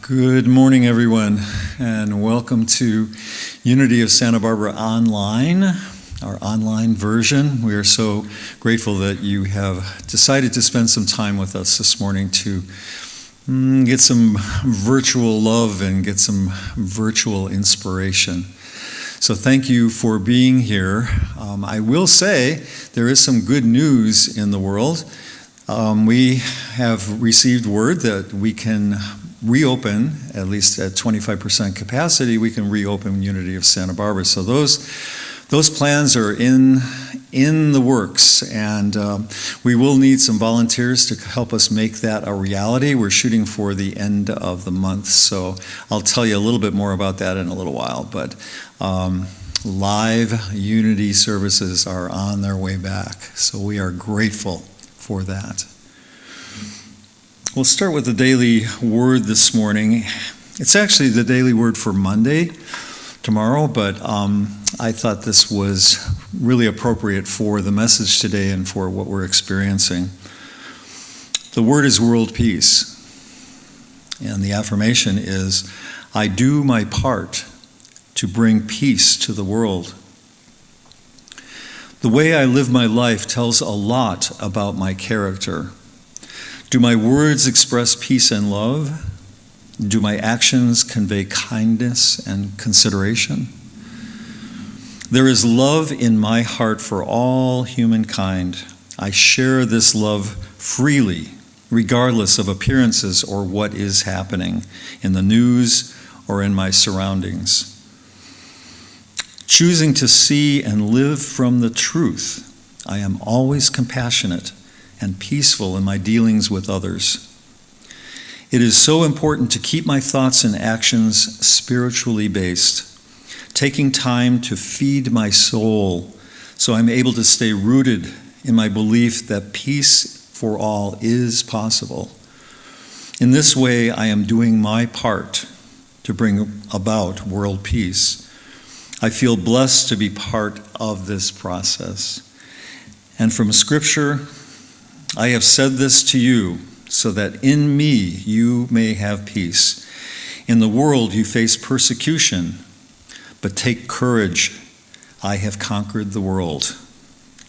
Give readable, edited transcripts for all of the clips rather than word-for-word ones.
Good morning, everyone, and welcome to Unity of Santa Barbara Online, our online version. We are so grateful that you have decided to spend some time with us this morning to get some virtual love and get some virtual inspiration. So thank you for being here. I will say there is some good news in the world. We have received word that we can reopen, at least at 25% capacity, we can reopen Unity of Santa Barbara. So those plans are in the works, and we will need some volunteers to help us make that a reality. We're shooting for the end of the month, so I'll tell you a little bit more about that in a little while. But live Unity services are on their way back, so we are grateful for that. We'll start with the daily word this morning. It's actually the daily word for Monday, tomorrow, but I thought this was really appropriate for the message today and for what we're experiencing. The word is world peace, and the affirmation is, I do my part to bring peace to the world. The way I live my life tells a lot about my character. Do my words express peace and love? Do my actions convey kindness and consideration? There is love in my heart for all humankind. I share this love freely, regardless of appearances or what is happening in the news or in my surroundings. Choosing to see and live from the truth, I am always compassionate and peaceful in my dealings with others. It is so important to keep my thoughts and actions spiritually based, taking time to feed my soul so I'm able to stay rooted in my belief that peace for all is possible. In this way, I am doing my part to bring about world peace. I feel blessed to be part of this process. And from Scripture, I have said this to you so that in me you may have peace. In the world you face persecution, but take courage. I have conquered the world.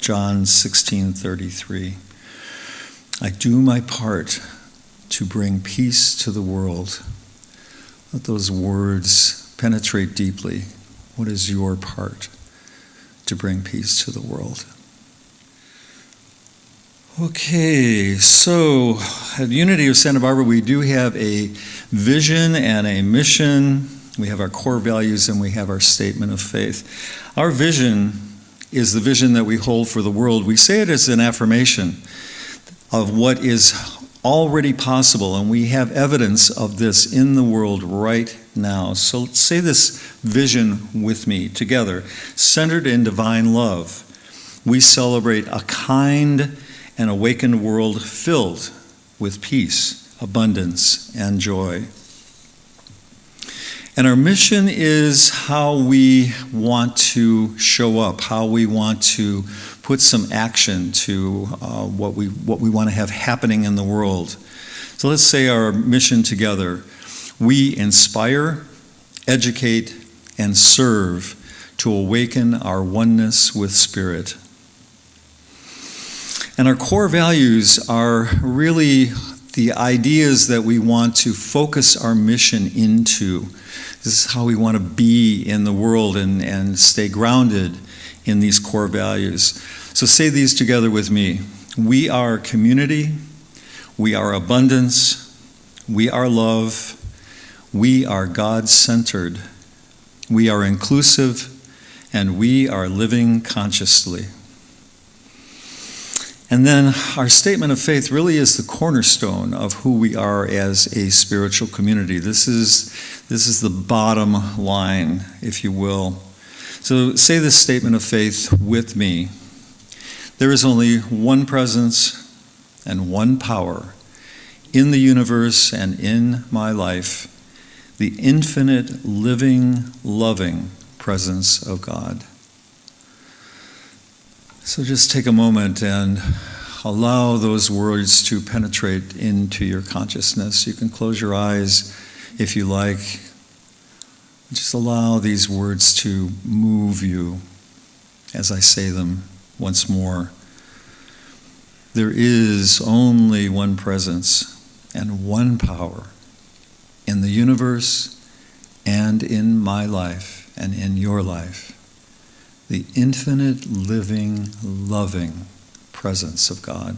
John 16:33. I do my part to bring peace to the world. Let those words penetrate deeply. What is your part to bring peace to the world? Okay, so at Unity of Santa Barbara, we do have a vision and a mission. We have our core values and we have our statement of faith. Our vision is the vision that we hold for the world. We say it as an affirmation of what is already possible, and we have evidence of this in the world right now. So say this vision with me together. Centered in divine love, we celebrate a kind an awakened world filled with peace, abundance, and joy. And our mission is how we want to show up, how we want to put some action to what we want to have happening in the world. So let's say our mission together. We inspire, educate, and serve to awaken our oneness with Spirit. And our core values are really the ideas that we want to focus our mission into. This is how we want to be in the world and stay grounded in these core values. So say these together with me. We are community. We are abundance. We are love. We are God-centered. We are inclusive. And we are living consciously. And then our statement of faith really is the cornerstone of who we are as a spiritual community. This is the bottom line, if you will. So say this statement of faith with me. There is only one presence and one power in the universe and in my life, the infinite, living, loving presence of God. So just take a moment and allow those words to penetrate into your consciousness. You can close your eyes if you like, just allow these words to move you as I say them once more. There is only one presence and one power in the universe and in my life and in your life. The infinite, living, loving presence of God.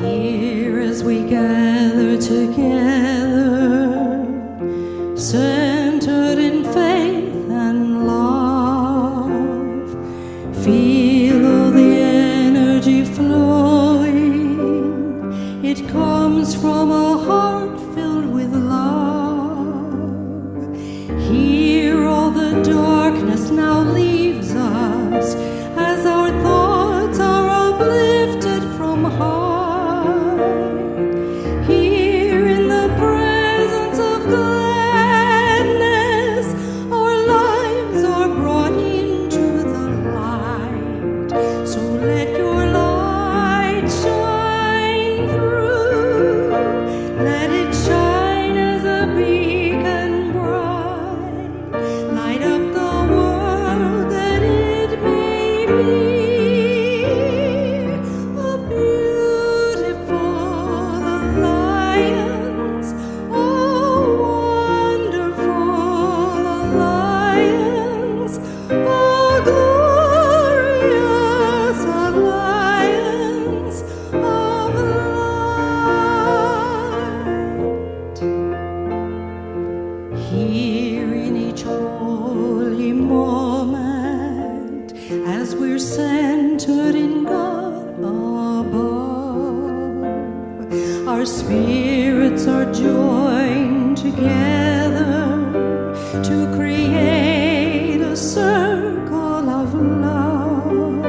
Here as we gather together, centered in faith and love, feel all the energy flowing. It comes from a heart filled with love. Here all the darkness now leaves us as our thoughts are uplifted from high. Here in the presence of gladness, our lives are brought into the light. So let your light shine through. Let it shine as a beacon bright. Light up the world that it may be. A beautiful alliance, a wonderful alliance, a glorious alliance of light. Here in each holy moment, as we're centered in God above, our spirits are joined together to create a circle of love.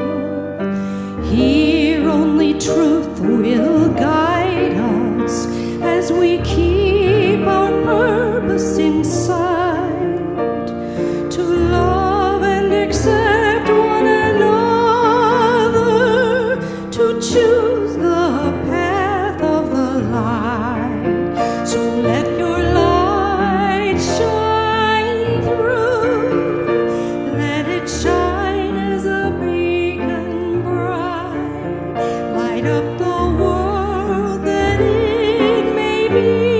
Here only truth will guide us as we keep our purpose in sight, to love and accept one another, to choose the path of the light. So let your light shine through. Let it shine as a beacon bright. Light up the world that it may be.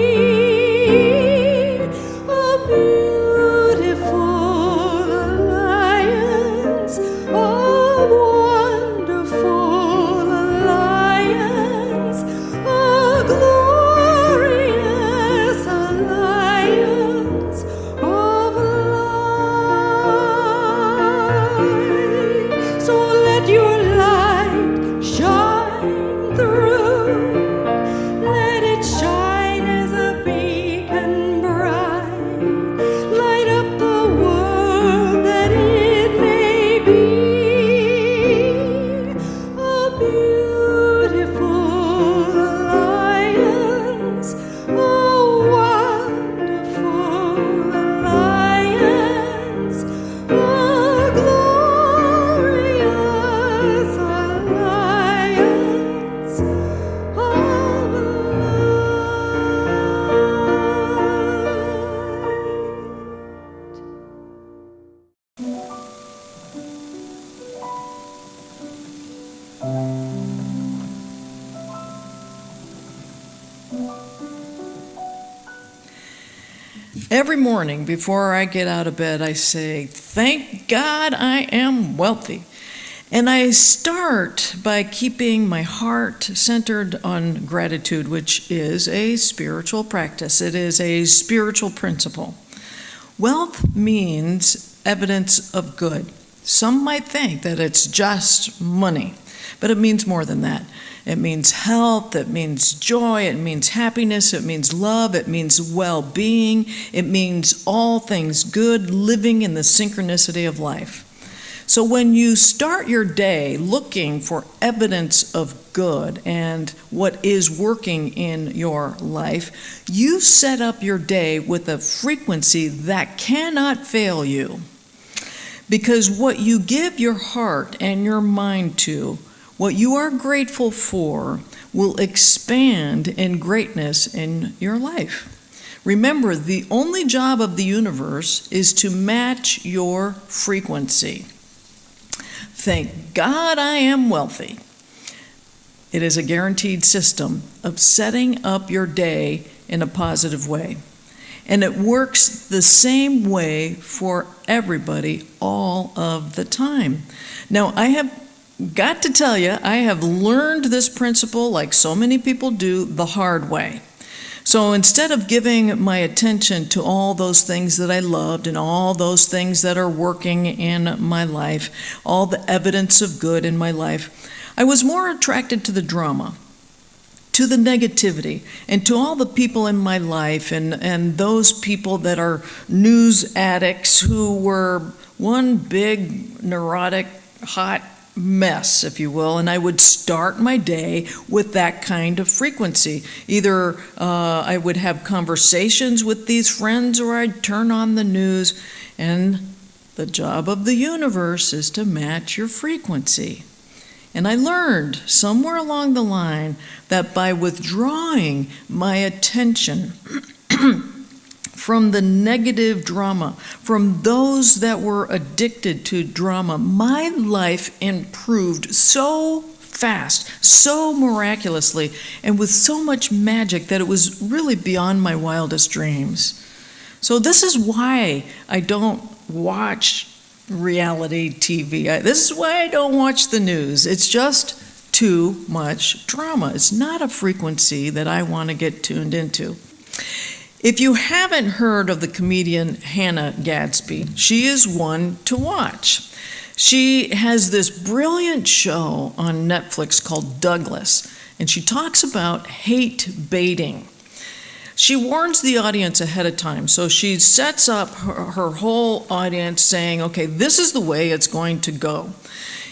A beautiful alliance, a wonderful alliance, a glorious alliance of light. So let your light shine through. Let it shine as a beacon bright. Light up the world that it may be. A beautiful alliance, a wonderful alliance, a glorious alliance of Every morning before I get out of bed, I say, "Thank God I am wealthy." And I start by keeping my heart centered on gratitude, which is a spiritual practice. It is a spiritual principle. Wealth means evidence of good. Some might think that it's just money, but it means more than that. It means health, it means joy, it means happiness, it means love, it means well-being, it means all things good, living in the synchronicity of life. So when you start your day looking for evidence of good and what is working in your life, you set up your day with a frequency that cannot fail you. Because what you give your heart and your mind to, what you are grateful for, will expand in greatness in your life. Remember, the only job of the universe is to match your frequency. Thank God I am wealthy. It is a guaranteed system of setting up your day in a positive way. And it works the same way for everybody all of the time. Now, I have got to tell you, I have learned this principle, like so many people do, the hard way. So instead of giving my attention to all those things that I loved and all those things that are working in my life, all the evidence of good in my life, I was more attracted to the drama, to the negativity, and to all the people in my life and those people that are news addicts who were one big neurotic, hot mess, if you will, and I would start my day with that kind of frequency. Either I would have conversations with these friends or I'd turn on the news, and the job of the universe is to match your frequency. And I learned somewhere along the line that by withdrawing my attention from the negative drama, from those that were addicted to drama, my life improved so fast, so miraculously, and with so much magic that it was really beyond my wildest dreams. So this is why I don't watch reality TV. This is why I don't watch the news. It's just too much drama. It's not a frequency that I want to get tuned into. If you haven't heard of the comedian Hannah Gadsby, she is one to watch. She has this brilliant show on Netflix called Douglas, and she talks about hate baiting. She warns the audience ahead of time, so she sets up her whole audience saying, okay, this is the way it's going to go.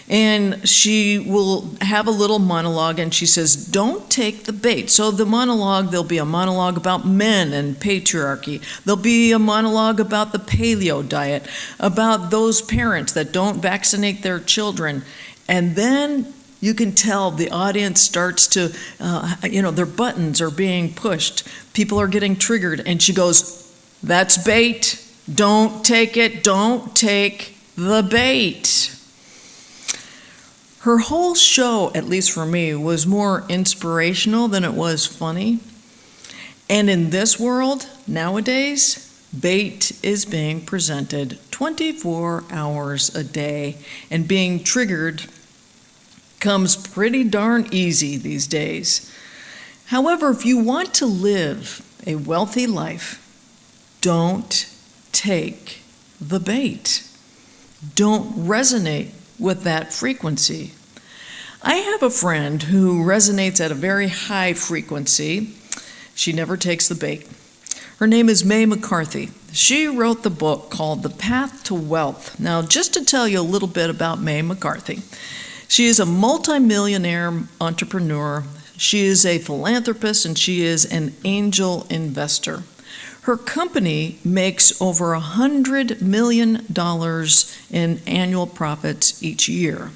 And she will have a little monologue, and she says, don't take the bait. So the monologue, there'll be a monologue about men and patriarchy. There'll be a monologue about the paleo diet, about those parents that don't vaccinate their children. And then you can tell the audience starts to, their buttons are being pushed. People are getting triggered. And she goes, that's bait. Don't take it. Don't take the bait. Her whole show, at least for me, was more inspirational than it was funny. And in this world, nowadays, bait is being presented 24 hours a day, and being triggered comes pretty darn easy these days. However, if you want to live a wealthy life, don't take the bait. Don't resonate with that frequency. I have a friend who resonates at a very high frequency. She never takes the bait. Her name is May McCarthy. She wrote the book called The Path to Wealth. Now, just to tell you a little bit about May McCarthy, she is a multimillionaire entrepreneur. She is a philanthropist, and she is an angel investor. Her company makes over $100 million in annual profits each year.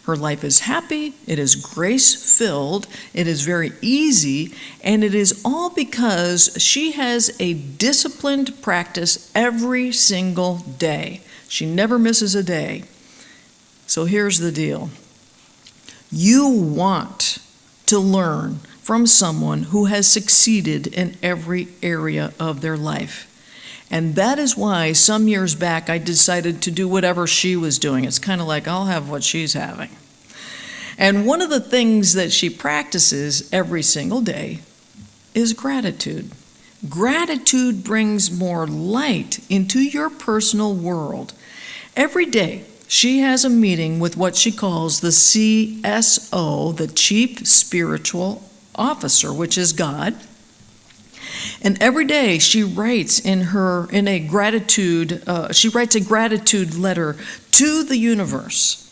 Her life is happy, it is grace-filled, it is very easy, and it is all because she has a disciplined practice every single day. She never misses a day. So here's the deal. You want to learn from someone who has succeeded in every area of their life. And that is why some years back I decided to do whatever she was doing. It's kind of like, I'll have what she's having. And one of the things that she practices every single day is gratitude. Gratitude brings more light into your personal world. Every day, she has a meeting with what she calls the CSO, the Chief Spiritual Officer, which is God. And every day she writes a gratitude letter to the universe.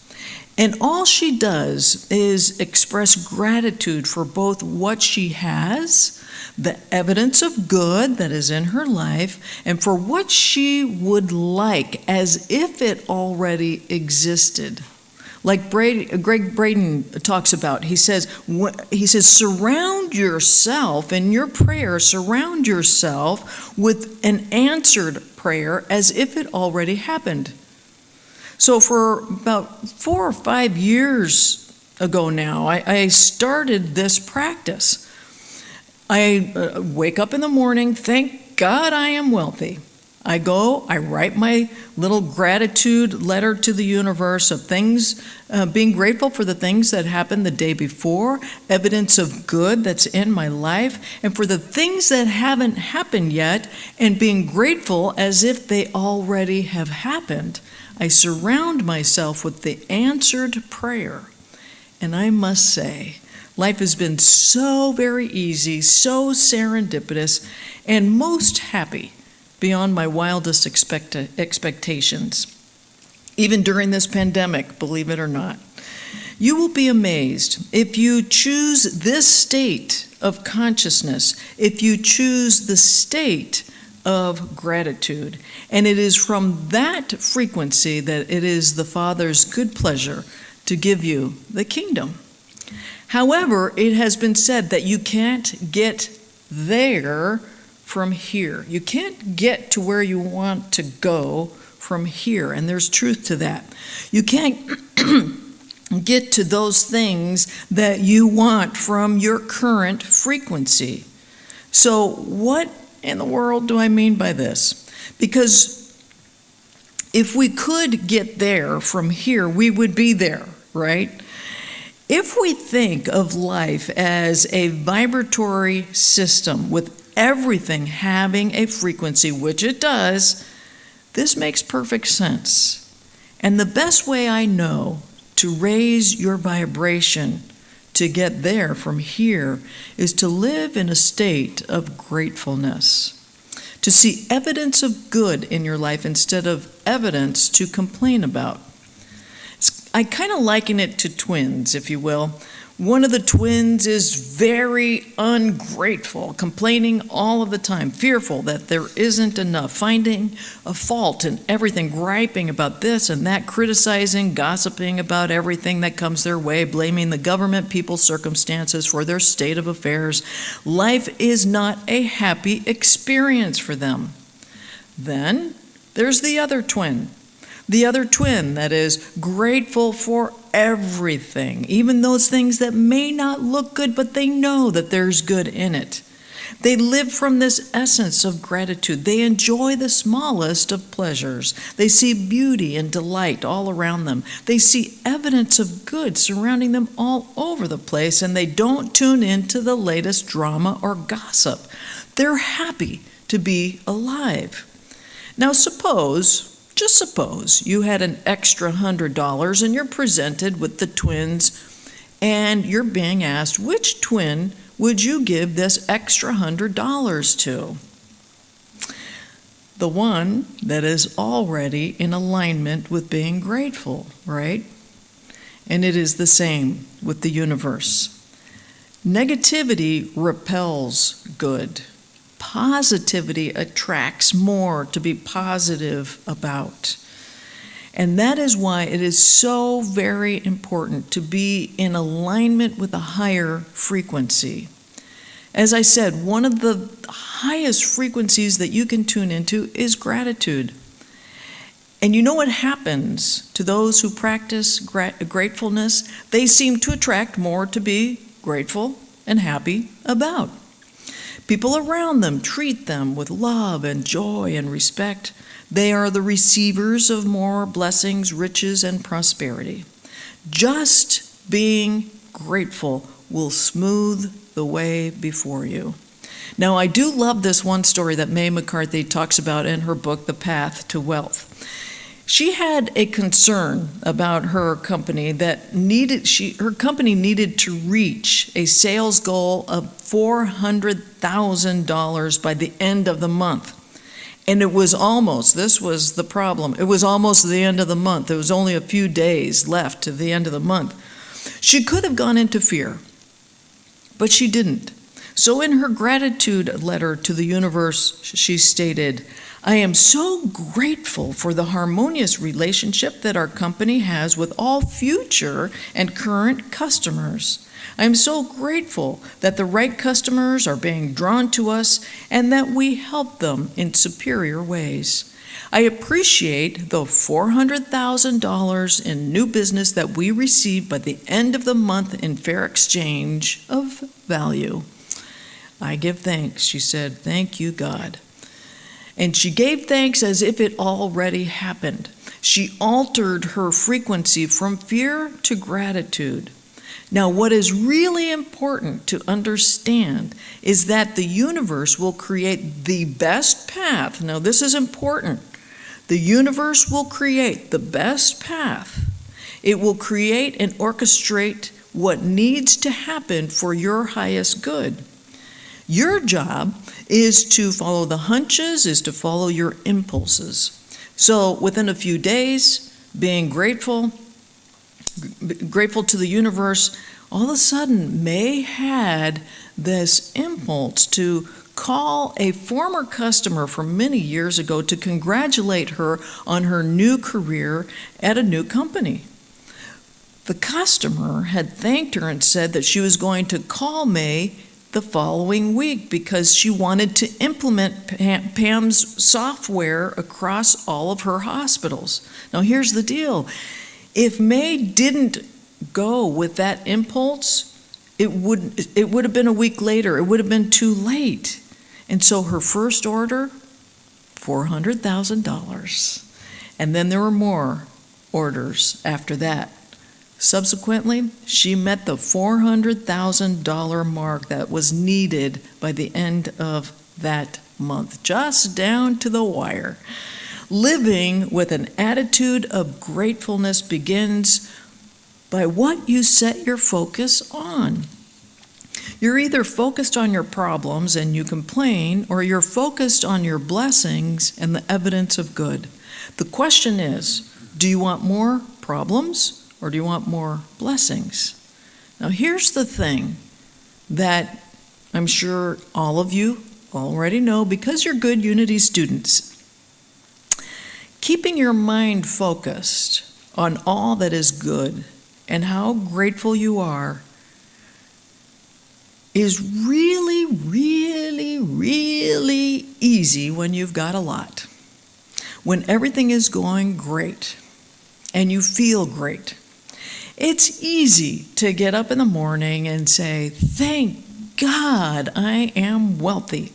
And all she does is express gratitude for both what she has, the evidence of good that is in her life, and for what she would like as if it already existed. Like Greg Braden talks about, he says, surround yourself in your prayer, surround yourself with an answered prayer as if it already happened. So for about 4 or 5 years ago now, I started this practice. I wake up in the morning, thank God I am wealthy. I write my little gratitude letter to the universe of things, being grateful for the things that happened the day before, evidence of good that's in my life, and for the things that haven't happened yet, and being grateful as if they already have happened. I surround myself with the answered prayer. And I must say, life has been so very easy, so serendipitous, and most happy beyond my wildest expectations. Even during this pandemic, believe it or not. You will be amazed if you choose this state of consciousness, if you choose the state of gratitude. And it is from that frequency that it is the Father's good pleasure to give you the kingdom. However, it has been said that you can't get there from here. You can't get to where you want to go from here, and there's truth to that. You can't get to those things that you want from your current frequency. So what in the world do I mean by this? Because if we could get there from here, we would be there, right? If we think of life as a vibratory system with everything having a frequency, which it does, this makes perfect sense. And the best way I know to raise your vibration to get there from here is to live in a state of gratefulness, to see evidence of good in your life instead of evidence to complain about. I kind of liken it to twins, if you will. One of the twins is very ungrateful, complaining all of the time, fearful that there isn't enough, finding a fault in everything, griping about this and that, criticizing, gossiping about everything that comes their way, blaming the government, people, circumstances for their state of affairs. Life is not a happy experience for them. Then there's the other twin. The other twin that is grateful for everything, even those things that may not look good, but they know that there's good in it. They live from this essence of gratitude. They enjoy the smallest of pleasures. They see beauty and delight all around them. They see evidence of good surrounding them all over the place, and they don't tune into the latest drama or gossip. They're happy to be alive. Now just suppose you had an extra $100 and you're presented with the twins and you're being asked, which twin would you give this extra $100 to? The one that is already in alignment with being grateful, right? And it is the same with the universe. Negativity repels good. Positivity attracts more to be positive about. And that is why it is so very important to be in alignment with a higher frequency. As I said, one of the highest frequencies that you can tune into is gratitude. And you know what happens to those who practice gratefulness? They seem to attract more to be grateful and happy about. People around them treat them with love and joy and respect. They are the receivers of more blessings, riches, and prosperity. Just being grateful will smooth the way before you. Now, I do love this one story that Mae McCarthy talks about in her book, The Path to Wealth. She had a concern about her company that her company needed to reach a sales goal of $400,000 by the end of the month. And this was the problem, it was almost the end of the month. There was only a few days left to the end of the month. She could have gone into fear, but she didn't. So in her gratitude letter to the universe, she stated, "I am so grateful for the harmonious relationship that our company has with all future and current customers. I am so grateful that the right customers are being drawn to us and that we help them in superior ways. I appreciate the $400,000 in new business that we received by the end of the month in fair exchange of value. I give thanks," she said. "Thank you, God." And she gave thanks as if it already happened. She altered her frequency from fear to gratitude. Now, what is really important to understand is that the universe will create the best path. Now, this is important. The universe will create the best path. It will create and orchestrate what needs to happen for your highest good. Your job is to follow the hunches, is to follow your impulses. So within a few days, being grateful to the universe, all of a sudden May had this impulse to call a former customer from many years ago to congratulate her on her new career at a new company. The customer had thanked her and said that she was going to call May the following week because she wanted to implement Pam's software across all of her hospitals. Now here's the deal. If May didn't go with that impulse, it would have been a week later. It would have been too late. And so her first order, $400,000. And then there were more orders after that. Subsequently, she met the $400,000 mark that was needed by the end of that month, just down to the wire. Living with an attitude of gratefulness begins by what you set your focus on. You're either focused on your problems and you complain, or you're focused on your blessings and the evidence of good. The question is, do you want more problems? Or do you want more blessings? Now here's the thing that I'm sure all of you already know because you're good Unity students. Keeping your mind focused on all that is good and how grateful you are is really, really, really easy when you've got a lot. When everything is going great and you feel great. It's easy to get up in the morning and say, "Thank God I am wealthy."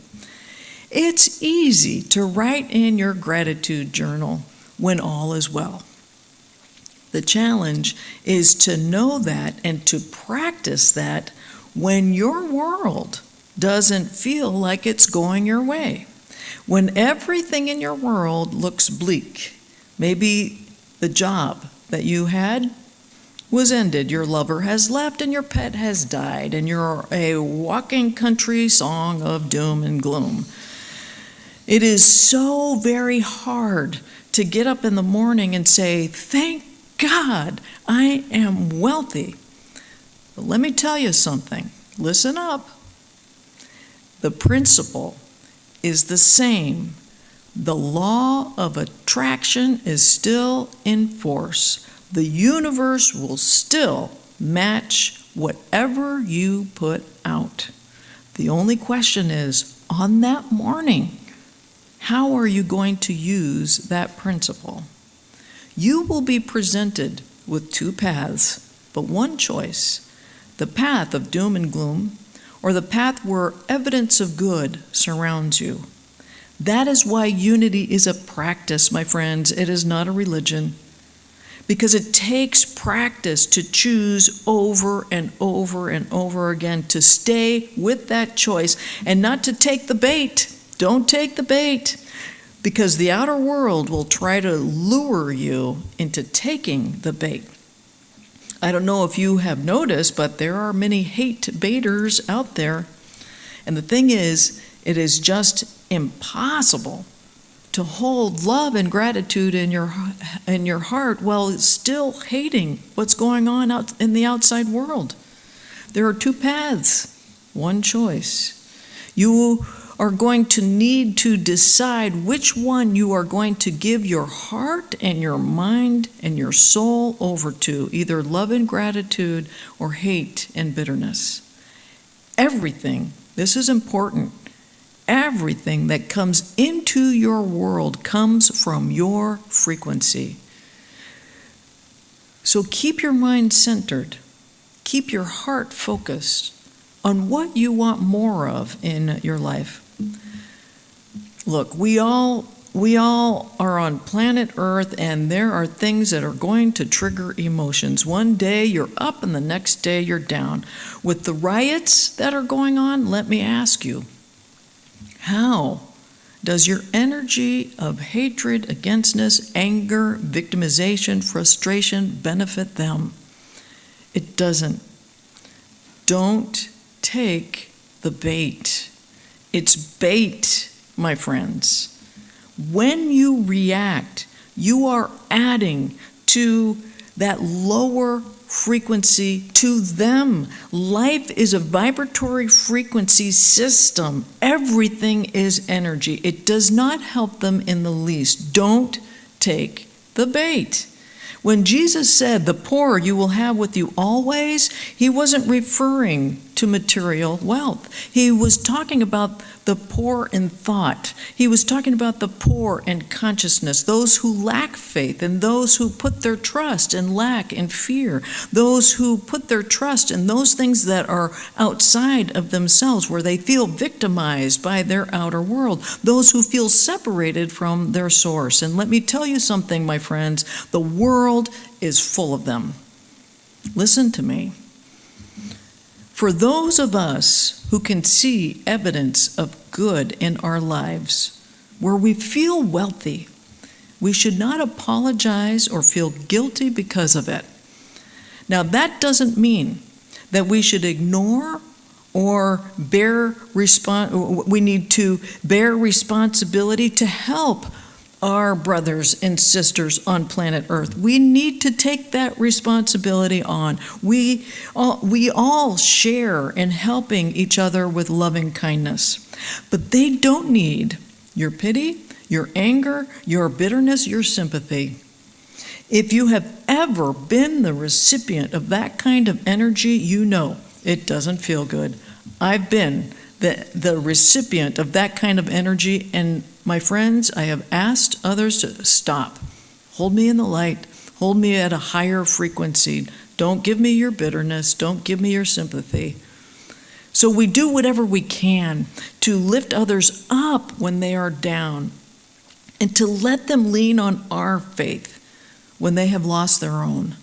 It's easy to write in your gratitude journal when all is well. The challenge is to know that and to practice that when your world doesn't feel like it's going your way. When everything in your world looks bleak, maybe the job that you had was ended, your lover has left, and your pet has died, and you're a walking country song of doom and gloom. It is so very hard to get up in the morning and say, "Thank God I am wealthy." But let me tell you something. Listen up. The principle is the same. The law of attraction is still in force. The universe will still match whatever you put out. The only question is, on that morning, how are you going to use that principle? You will be presented with two paths, but one choice: the path of doom and gloom, or the path where evidence of good surrounds you. That is why unity is a practice, my friends. It is not a religion. Because it takes practice to choose over and over and over again to stay with that choice and not to take the bait. Don't take the bait. because the outer world will try to lure you into taking the bait. I don't know if you have noticed, but there are many hate baiters out there. And the thing is, it is just impossible to hold love and gratitude in your heart while still hating what's going on out in the outside world. There are two paths, one choice. You are going to need to decide which one you are going to give your heart and your mind and your soul over to, either love and gratitude or hate and bitterness. Everything, this is important, everything that comes into your world comes from your frequency. So keep your mind centered, keep your heart focused on what you want more of in your life. Look, we all are on planet Earth, and there are things that are going to trigger emotions. One day you're up and the next day you're down. With the riots that are going on, let me ask you, how does your energy of hatred, againstness, anger, victimization, frustration benefit them? It doesn't. Don't take the bait. It's bait, my friends. When you react, you are adding to that lower frequency to them. Life is a vibratory frequency system. Everything is energy. It does not help them in the least. Don't take the bait. When Jesus said, "The poor you will have with you always," he wasn't referring to material wealth. He was talking about the poor in thought. He was talking about the poor in consciousness, those who lack faith and those who put their trust in lack and fear, those who put their trust in those things that are outside of themselves, where they feel victimized by their outer world, those who feel separated from their source. And let me tell you something, my friends, the world is full of them. Listen to me. For those of us who can see evidence of good in our lives, where we feel wealthy, we should not apologize or feel guilty because of it. Now, that doesn't mean that we should ignore or we need to bear responsibility to help our brothers and sisters on planet Earth. We need to take that responsibility on. We all share in helping each other with loving kindness. But they don't need your pity, your anger, your bitterness, your sympathy. If you have ever been the recipient of that kind of energy, you know it doesn't feel good. I've been the recipient of that kind of energy, and my friends, I have asked others to stop. Hold me in the light. Hold me at a higher frequency. Don't give me your bitterness. Don't give me your sympathy. So we do whatever we can to lift others up when they are down and to let them lean on our faith when they have lost their own,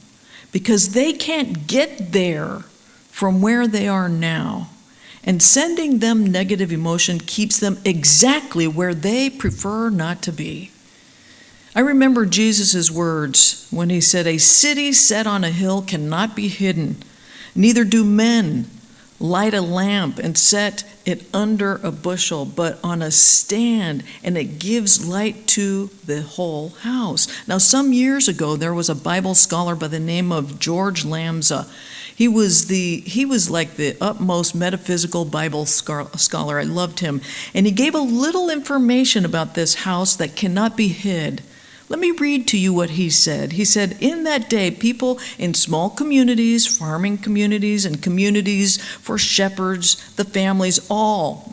because they can't get there from where they are now. And sending them negative emotion keeps them exactly where they prefer not to be. I remember Jesus' words when he said, "A city set on a hill cannot be hidden. Neither do men light a lamp and set it under a bushel, but on a stand, and it gives light to the whole house." Now, some years ago, there was a Bible scholar by the name of George Lamza. He was like the utmost metaphysical Bible scholar. I loved him. And he gave a little information about this house that cannot be hid. Let me read to you what he said. He said, "In that day, people in small communities, farming communities, and communities for shepherds, the families,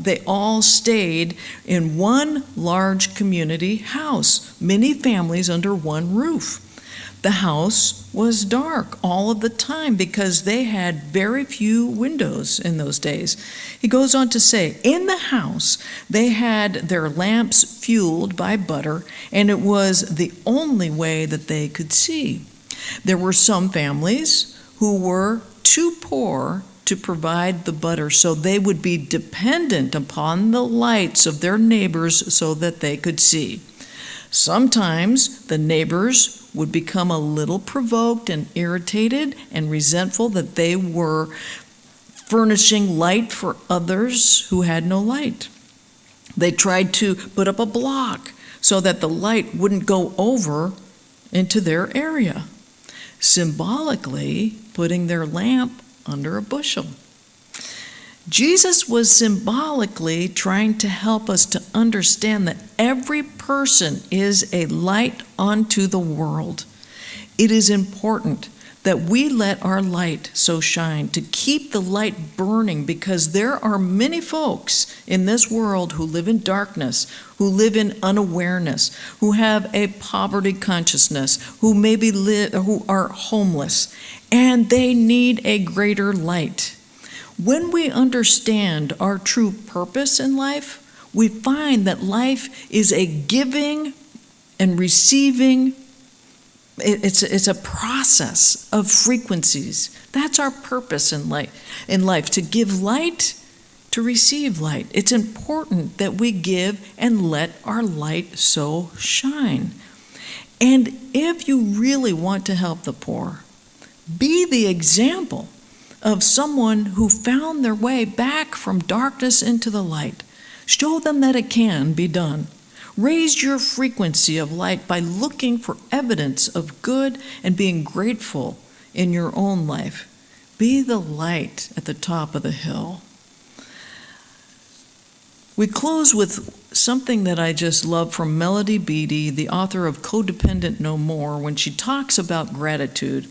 they all stayed in one large community house, many families under one roof. The house was dark all of the time because they had very few windows in those days." He goes on to say, "In the house, they had their lamps fueled by butter, and it was the only way that they could see. There were some families who were too poor to provide the butter, so they would be dependent upon the lights of their neighbors so that they could see. Sometimes the neighbors would become a little provoked and irritated and resentful that they were furnishing light for others who had no light. They tried to put up a block so that the light wouldn't go over into their area, symbolically putting their lamp under a bushel. Jesus was symbolically trying to help us to understand that every person is a light unto the world. It is important that we let our light so shine, to keep the light burning, because there are many folks in this world who live in darkness, who live in unawareness, who have a poverty consciousness, who who are homeless, and they need a greater light. When we understand our true purpose in life, we find that life is a giving and receiving. It's a process of frequencies. That's our purpose in life, to give light, to receive light. It's important that we give and let our light so shine. And if you really want to help the poor, be the example of someone who found their way back from darkness into the light. Show them that it can be done. Raise your frequency of light by looking for evidence of good and being grateful in your own life. Be the light at the top of the hill. We close with something that I just love from Melody Beattie, the author of Codependent No More, when she talks about gratitude.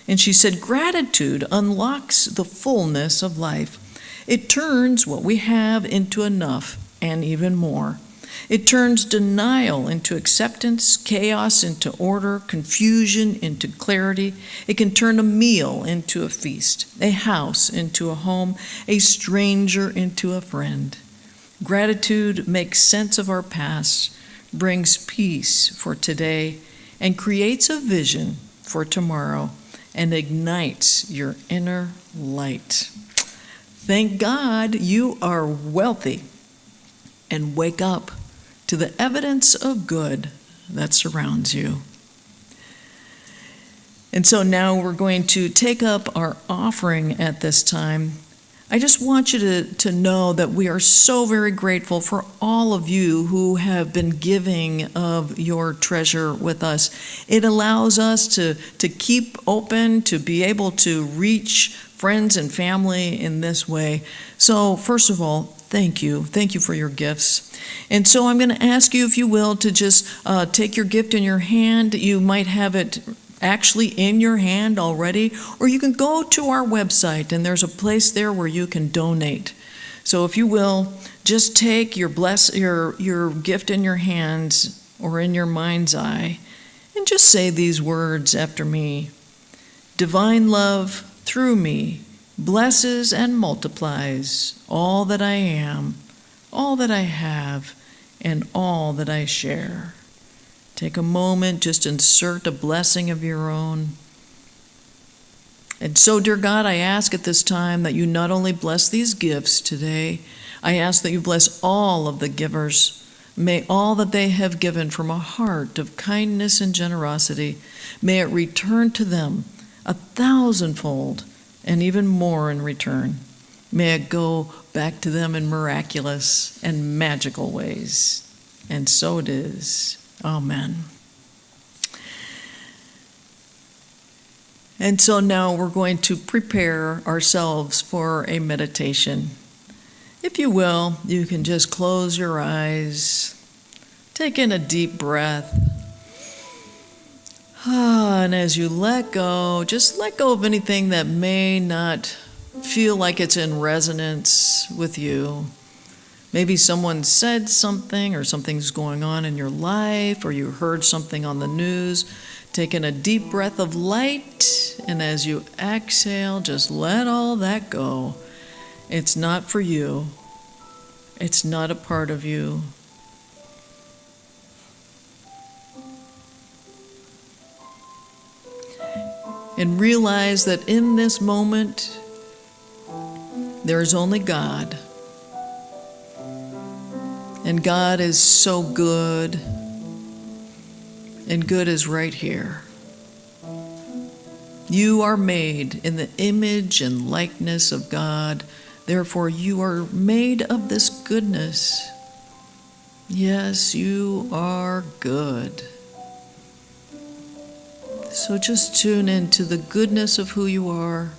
And she said, gratitude unlocks the fullness of life. It turns what we have into enough and even more. It turns denial into acceptance, chaos into order, confusion into clarity. It can turn a meal into a feast, a house into a home, a stranger into a friend. Gratitude makes sense of our past, brings peace for today, and creates a vision for tomorrow, and ignites your inner light. Thank God you are wealthy, and wake up to the evidence of good that surrounds you. And so now we're going to take up our offering at this time. I just want you to know that we are so very grateful for all of you who have been giving of your treasure with us. It allows us to keep open, to be able to reach friends and family in this way. So first of all, thank you. Thank you for your gifts. And so I'm going to ask you, if you will, to just take your gift in your hand. You might have it actually in your hand already, or you can go to our website and there's a place there where you can donate. So if you will, just take your gift in your hands or in your mind's eye and just say these words after me. Divine love through me blesses and multiplies all that I am, all that I have, and all that I share. Take a moment, just insert a blessing of your own. And so, dear God, I ask at this time that you not only bless these gifts today, I ask that you bless all of the givers. May all that they have given from a heart of kindness and generosity, may it return to them 1,000-fold and even more in return. May it go back to them in miraculous and magical ways. And so it is. Amen. And so now we're going to prepare ourselves for a meditation. If you will, you can just close your eyes, take in a deep breath. And as you let go, just let go of anything that may not feel like it's in resonance with you. Maybe someone said something, or something's going on in your life, or you heard something on the news. Take in a deep breath of light, and as you exhale, just let all that go. It's not for you. It's not a part of you. And realize that in this moment, there is only God. And God is so good. and good is right here. You are made in the image and likeness of God. Therefore, you are made of this goodness. Yes, you are good. So just tune into the goodness of who you are.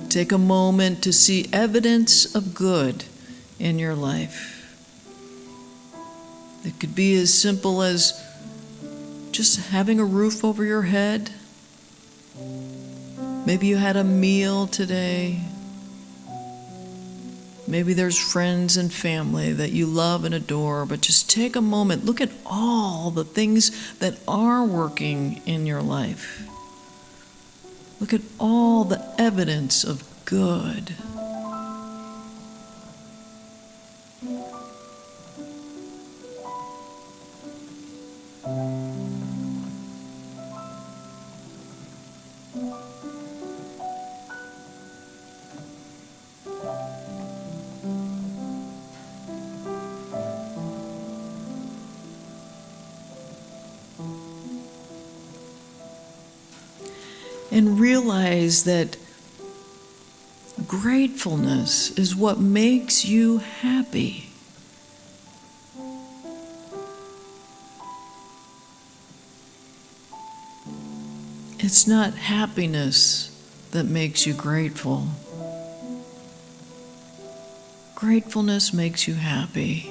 Take a moment to see evidence of good in your life. It could be as simple as just having a roof over your head. Maybe you had a meal today. Maybe there's friends and family that you love and adore, but just take a moment. Look at all the things that are working in your life. Look at all the evidence of good. And realize that gratefulness is what makes you happy. It's not happiness that makes you grateful. Gratefulness makes you happy.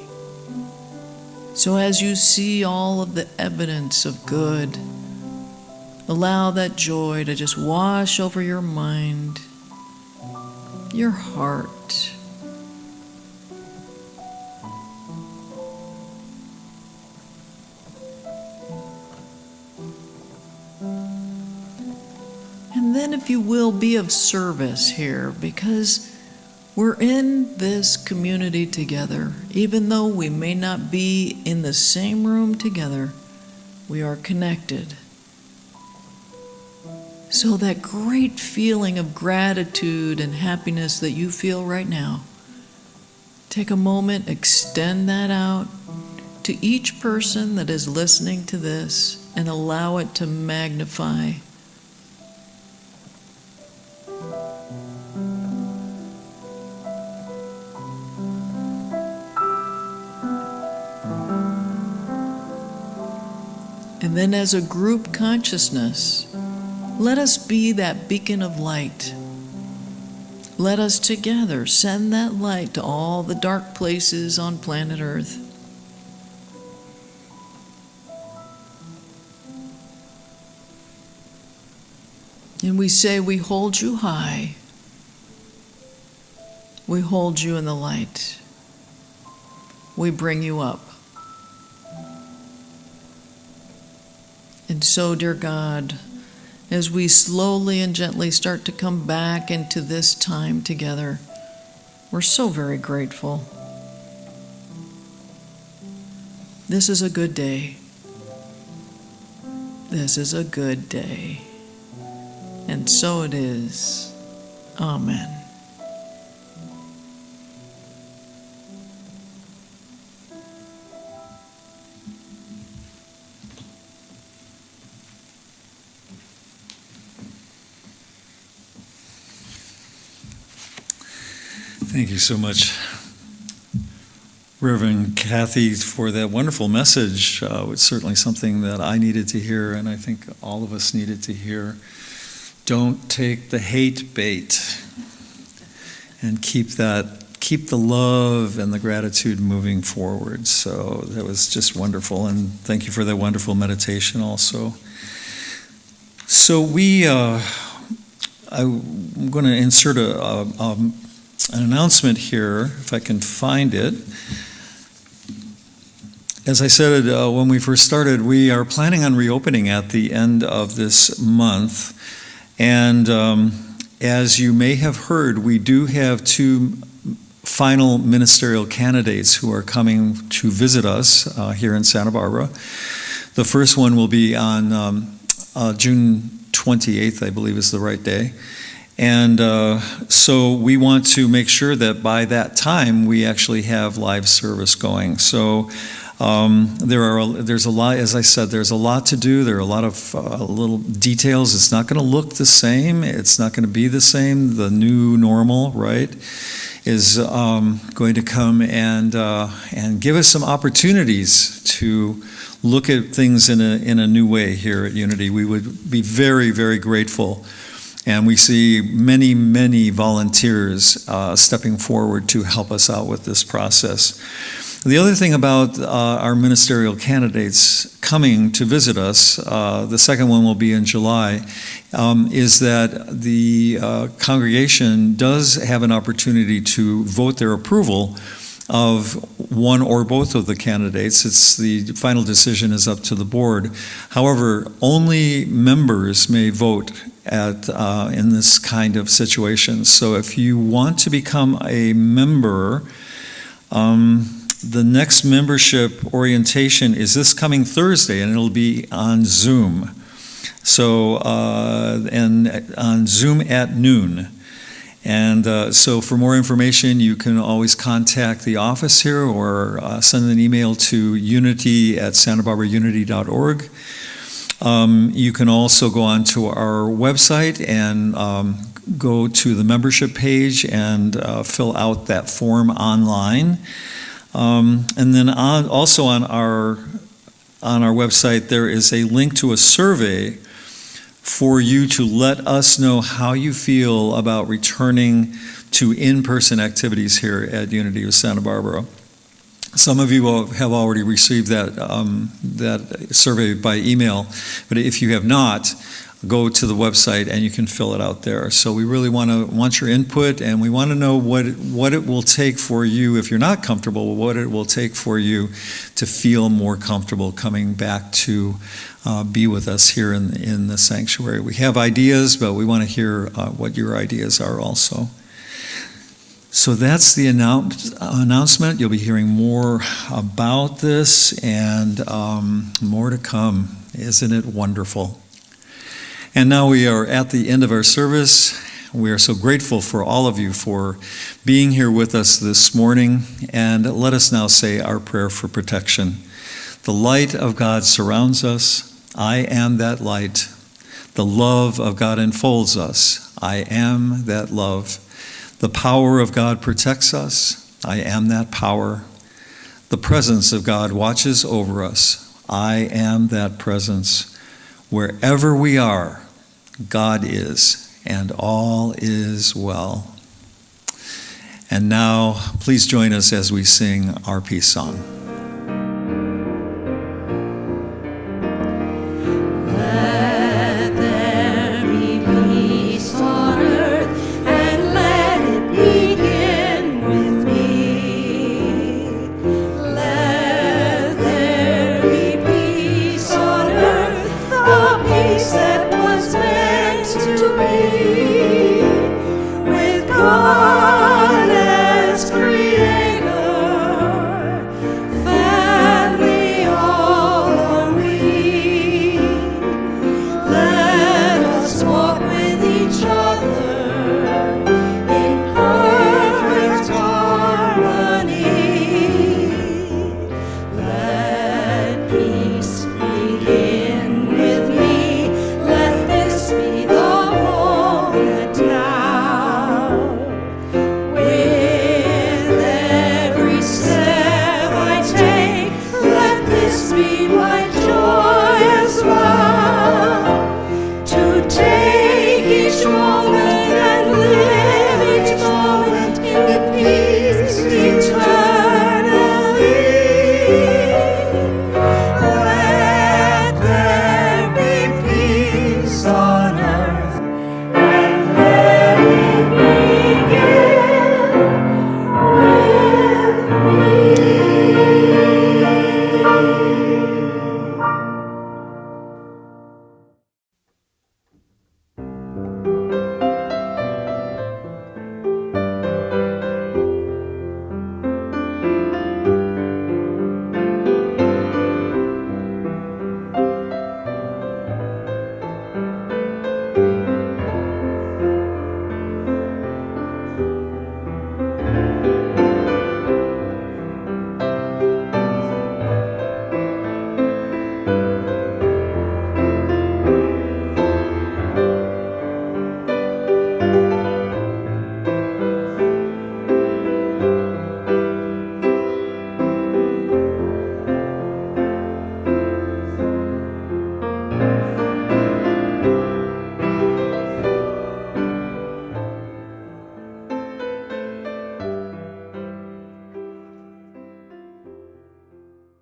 So as you see all of the evidence of good, allow that joy to just wash over your mind, your heart. And then, if you will, be of service here, because we're in this community together. Even though we may not be in the same room together, we are connected. So that great feeling of gratitude and happiness that you feel right now, take a moment, extend that out to each person that is listening to this, and allow it to magnify. And then as a group consciousness, let us be that beacon of light. Let us together send that light to all the dark places on planet Earth. And we say, we hold you high. We hold you in the light. We bring you up. And so, dear God, as we slowly and gently start to come back into this time together, we're so very grateful. This is a good day. This is a good day. And so it is. Amen. Thank you so much, Reverend Cathy, for that wonderful message. It's certainly something that I needed to hear, and I think all of us needed to hear. Don't take the hate bait, and keep the love and the gratitude moving forward. So that was just wonderful, and thank you for that wonderful meditation also. So I'm going to insert an announcement here, if I can find it. As I said when we first started, we are planning on reopening at the end of this month. And as you may have heard, we do have 2 final ministerial candidates who are coming to visit us here in Santa Barbara. The first one will be on June 28th, I believe is the right day. And so we want to make sure that by that time we actually have live service going. So there's a lot, as I said, there's a lot to do. There are a lot of little details. It's not going to look the same. It's not going to be the same. The new normal, right, is going to come and give us some opportunities to look at things in a new way here at Unity. We would be very, very grateful. And we see many, many volunteers stepping forward to help us out with this process. The other thing about our ministerial candidates coming to visit us, the second one will be in July, is that the congregation does have an opportunity to vote their approval of one or both of the candidates. The final decision is up to the board. However, only members may vote in this kind of situation. So if you want to become a member, the next membership orientation is this coming Thursday, and it'll be on Zoom. So, and on Zoom at noon. And so for more information, you can always contact the office here or send an email to unity@santabarbarunity.org. You can also go onto our website and go to the membership page and fill out that form online. And then also on our website, there is a link to a survey for you to let us know how you feel about returning to in-person activities here at Unity of Santa Barbara. Some of you have already received that survey by email, but if you have not, go to the website and you can fill it out there. So we really want your input, and we want to know what it will take for you, if you're not comfortable, what it will take for you to feel more comfortable coming back to be with us here in the sanctuary. We have ideas, but we want to hear what your ideas are also. So that's the announcement. You'll be hearing more about this and more to come. Isn't it wonderful? And now we are at the end of our service. We are so grateful for all of you for being here with us this morning. And let us now say our prayer for protection. The light of God surrounds us. I am that light. The love of God enfolds us. I am that love. The power of God protects us. I am that power. The presence of God watches over us. I am that presence. Wherever we are, God is, and all is well. And now, please join us as we sing our peace song.